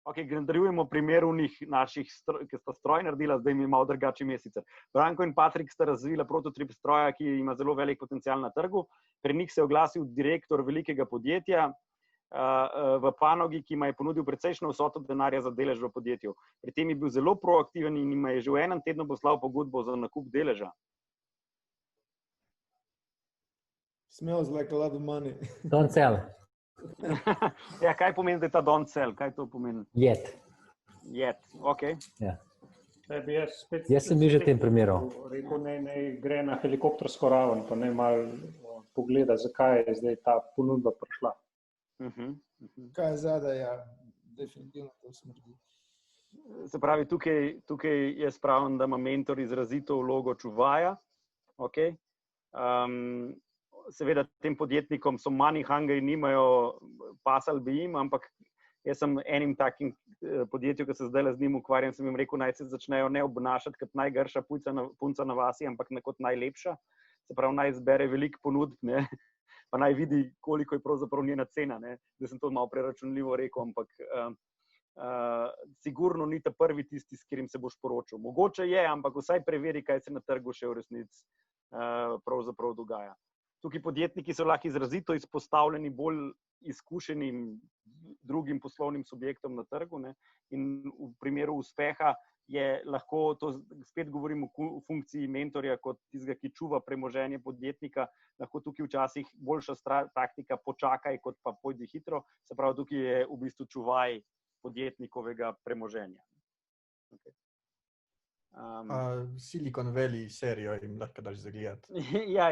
Okay, nadaljujemo primer naših, ki sta stroj naredila, zdaj mi malo drugače mesece. Branko in Patrik sta razvila prototip stroja, ki ima zelo velik potencial na trgu. Pri njih se je oglasil direktor velikega podjetja v panogi, ki ima je ponudil precejšnjo vsoto denarja za delež v podjetju. Pri tem je bil zelo proaktiven in ima je že v enem tednu poslal pogodbo za nakup deleža. Smells like a lot of money. Don't sell. Ja, kaj pomeni, da je ta don't sell? Kaj to pomeni? Yet. Yet, ok. Ja. Jaz sem bil že v tem primeru. Rekel, ne gre na helikoptersko raven, pa ne malo pogleda, zakaj je zdaj ta ponudba prišla. Kaj je zadaj, ja, definitivno to smrdi. Se pravi, tukaj jaz pravim, da ima mentor izrazito vlogo čuvaja. Okay. Seveda tem podjetnikom so money hungry, nimajo pasal bi jim, ampak jaz sem enim takim podjetju, ki se zdaj z njim ukvarjam, sem jim rekel, naj se začnejo ne obnašati kot najgrša punca na vasi, ampak kot najlepša. Se pravi, naj zbere veliko ponudb, ne, pa naj vidi, koliko je pravzaprav njena cena. Ne. Zdaj sem to malo preračunljivo rekel, ampak sigurno ni ta prvi tisti, s katerim se boš poročil. Mogoče je, ampak vsaj preveri, kaj se na trgu še v resnici pravzaprav dogaja. Tukaj podjetniki so lahko izrazito izpostavljeni bolj izkušenim drugim poslovnim subjektom na trgu, ne? In v primeru uspeha je lahko, to spet govorim o funkciji mentorja kot tistega, ki čuva premoženje podjetnika, lahko tukaj včasih boljša taktika počakaj, kot pa pojdi hitro, se pravi, tukaj je v bistvu čuvaj podjetnikovega premoženja. Okay. Silicon Valley serijo jim lahko daš zagledati. Ja.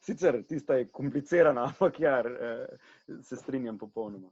Sicer tista je komplicirana, ampak ja, se strinjam popolnoma.